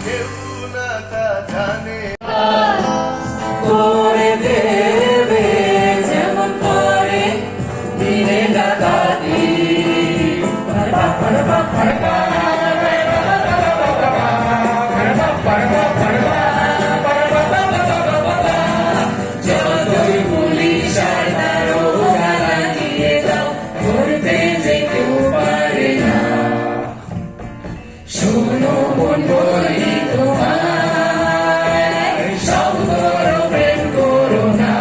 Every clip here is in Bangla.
কেউ না তা জানে করে দেবে যেমন করে দিনে ডাকাতি যতই পুলিশ আর দারোগারা নিয়ে যাও ধরতে যে কেউ পারে না শোনো মন্ডলী তোমার সৌন্দর প্রেম করো না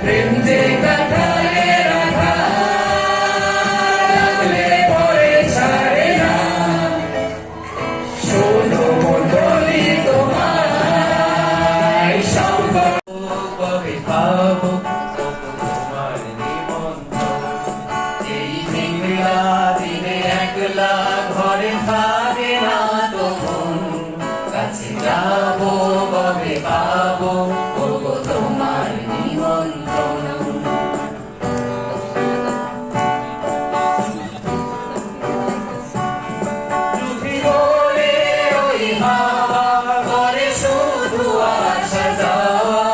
প্রেম যে কাটালে রাখা লাগলে পরে ছাড়ে না শোনো মন্ডলী তোমার সৌন্দর কবে পাবো তোমার নিমন্ত্রণ এই নিংলা দিনে একলা ঘরে থাকে না তো মন কাছে যাবো কবে পাবো ওগো তোমার নিমন্ত্রণ চুপি করে ওই হাওয়া করে শুধু আসা যাওয়া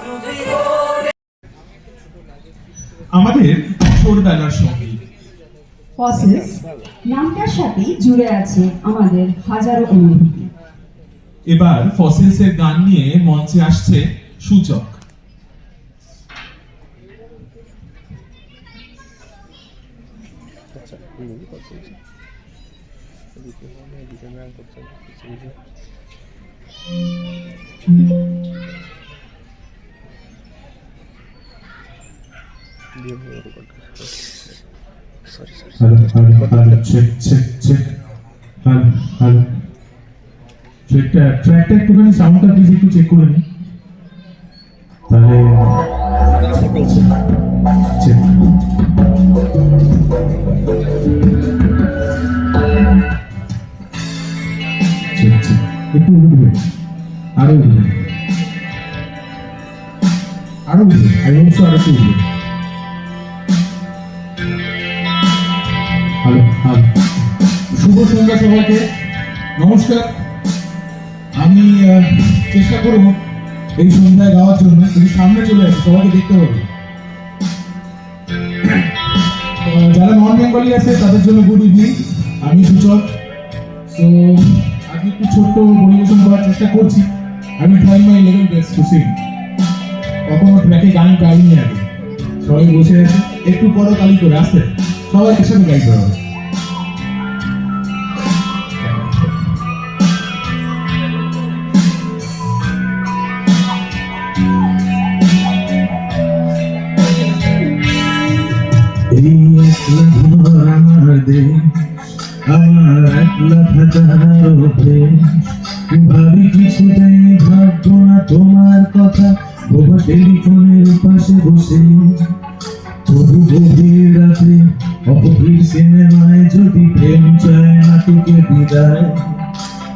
চুপি করে আমাদের ছোটবেলার সঙ্গী ফসিলস নামটার সাথে জুড়ে আছে আমাদের হাজারো অনুভূতি। এবার ফসিলস এর গান নিয়ে মঞ্চে আসছে সূচক। ট্র্যাকটা একটুখানি সাউন্ডটা প্লিজ একটু চেক করে নিন তাহলে একটু উঠবে আরো উঠবে আরো উঠবে আই হোপ সো আরো একটু উঠবে হ্যালো হ্যালো শুভ সন্ধ্যা সবাইকে নমস্কার আমি চেষ্টা করব এই সন্ধ্যায় গাওয়ার জন্য তুমি সামনে চলে আসো সবাইকে দেখতে পাবে যারা নন বেঙ্গলি আছে তাদের জন্য গুড ইভিনিং আমি সূচক তো আজকে একটু ছোট্ট পরিবেশন করার চেষ্টা করছি আমি try my level best to Singh কখনো ট্র্যাকে গান গাইনি আগে সবাই বসে আছে একটু বড় তালি করে আসতে সবাই একসাথে গাইতে হবে আমার একলা থাকার অভ্যেস ভাবি কিছুতেই ভাববো না তোমার কথা বাবা টেলিফোনের পাশে বসে তবু গভীর রাতে অপভীর সিনেমায় যদি প্রেম চায় নাটকে বিদায়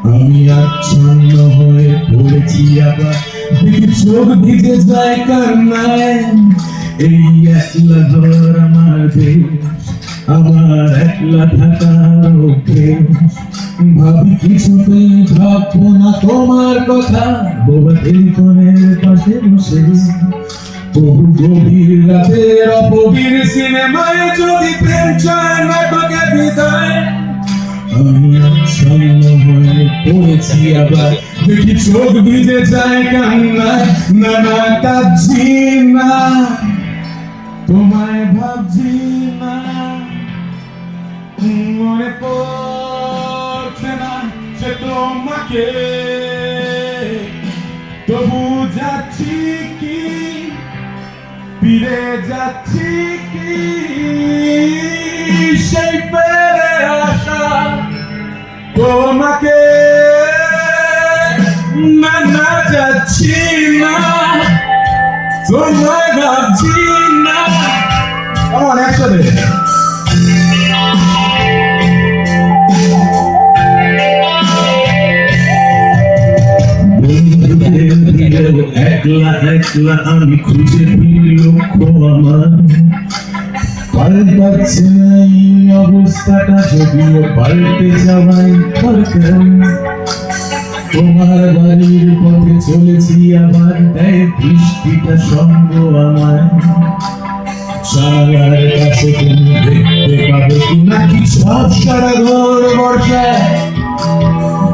আমি আচ্ছন্ন হয়ে পড়েছি আবার দেখি চোখ ভিজে যায় কান্নায় এই একলা ঘর আমার দেশ আমার একলা থাকার অভ্যেস ভাবি কিছুতেই ভাববো না তোমার কথা বাবা টেলিফোনের পাশে বসে বহু গভীর রাতের অপবীর সিনেমায় যদি প্রেম চায় নাটকে বিদায় আমি আচ্ছন্ন হয়ে পড়েছি আবার দেখি চোখ ভিজে যায় কান্নায় না না কাঁদছি না তোমায় ভাবছি না মনে পড়ছে না সে তোমাকে তবু যাচ্ছি কি ফিরে যাচ্ছি কি সেই ফেরে আসা তোমাকে না না যাচ্ছি না তোমায় ভাবছি না আমার একসাথে একলা একলা আমি খুঁজে ফিরি লক্ষ্য আমার পাল পাচ্ছে নাই অবস্থাটা যদিও পাল্টে যাওয়াই দরকার। তোমার বাড়ির পথে চলেছি আবার দেয় বৃষ্টিটা সঙ্গ আমার। জানালার কাছে তুমি দেখতে পাবে কি নাকি সব সারা ঘর বর্ষায়।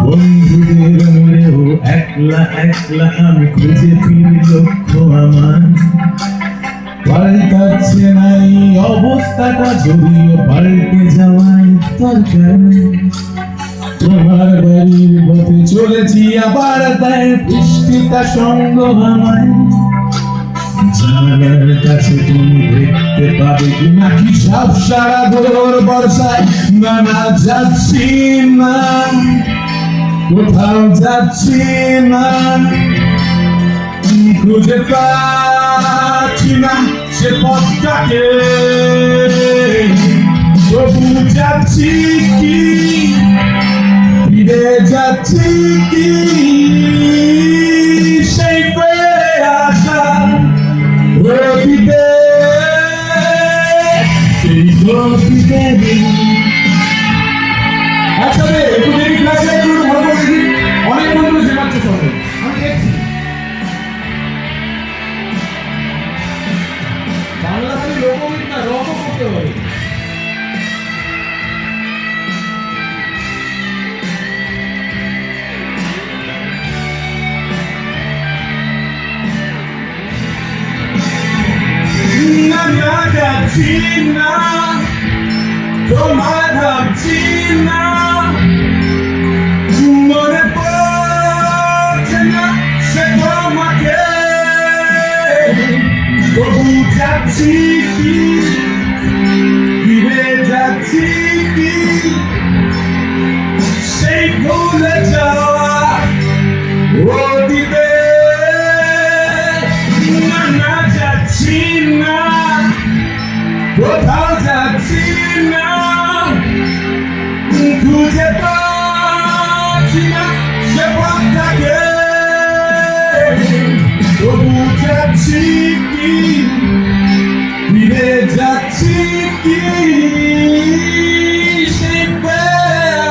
বন্ধুদের মেরেও একলা একলা আমি খুঁজে ফিরি লক্ষ্য আমার। পাল্টাচ্ছে না এই অবস্থাটা যদিও পাল্টে যাওয়াই দরকার। তোমার বাড়ির পথে চলেছি আবার দেয় বৃষ্টিটা সঙ্গ আমায়। জানালার কাছে তুমি দেখতে পাবে কি নাকি সব সারা ভোর বর্ষায়। না না যাচ্ছি না, কোথাও যাচ্ছি না, খুঁজে পাচ্ছি না সে পথটাকে। তবু যাচ্ছি কি, ফিরে যাচ্ছি কি সেই ফিরে আসা অতীতে, সেই অতীতে। একসাথে একটু দেখি ক্লাসে একটু ভালো দেখি। অনেক বন্ধু শেখাচ্ছে সঙ্গে আমি দেখছি। বাংলা খালি লোকগীত না, রকও করতে হবে। যাচ্ছি না, তোমার ভাবছি না, মনে পড়ছে না সে তোমাকে। তবু যাচ্ছি কি, ফিরে যাচ্ছি কি সেই ভুলে যাওয়া অতীতে। না না যাচ্ছি না, কোথাও যাচ্ছি না, খুঁজে পাচ্ছি না সে পথটাকে। তবু যাচ্ছি কি, ফিরে যাচ্ছি কি সে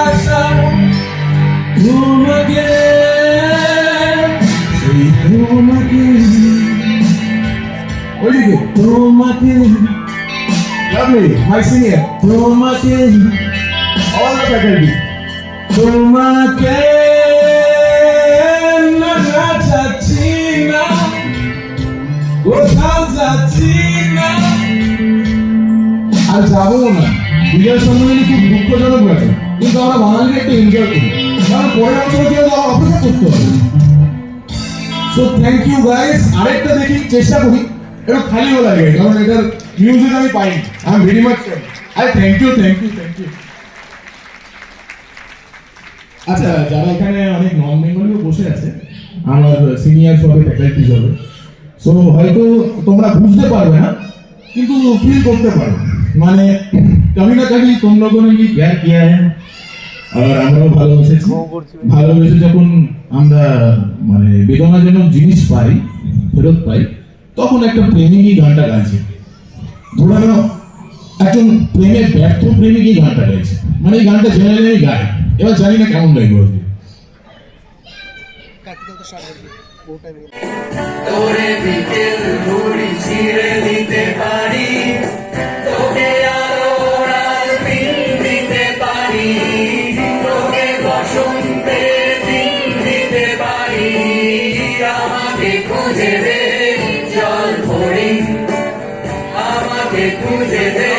আসা তোমাকে, সেই তোমাকে, ওইদিকে তোমাকে। Lovely, my senior. তোমাকে, all the faculty. তোমাকে না যাচ্ছি না, কোথাও যাচ্ছি না, আর যাবো না। বিজয় সম্মেলনী খুব দুঃখজনক ব্যাপার, কিন্তু আমরা বাঙালিরা একটু এনজয় করি, কারণ পরের বছর কেউ অপেক্ষা করতে হবে। So thank you guys. আরেকটা দেখি চেষ্টা করি একটু খালিও লাগে, কারণ এটার মিউজিক আমি পাইনি। I am very much I thank you thank you thank you. আচ্ছা, যারা এখানে অনেক নন বেঙ্গলিও বসে আছে, আমার সিনিয়র হবে ফ্যাকাল্টি হবে, সো হয়তো তোমরা বুঝতে পারবে না কিন্তু ফিল করতে পারবে। মানে কবি না কবি তোম লোগों ने भी प्यार किया है, আর আমরাও ভালোবেসেছি। ভালোবেসে যখন আমরা মানে বেদনাজনক জিনিস পাই, ফেরত পাই, তখন একটা প্রেমিকই গানটা গাইছে। ধরে নাও একজন প্রেমের ব্যর্থ প্রেমিকই গানটা গাইছে, মানে এই গানটা জেনারেলি আমি গাই। এবার জানি না কেমন লাগবে। তোরে বিকেল ঘুড়ি ছিঁড়ে দিতে পারি, তোকে আরো রাত্রি দিতে পারি, তোকে বসন্তে দিন দিতে পারি। আমাকে খুঁজে দে জল ভরি, আমাকে খুঁজে দে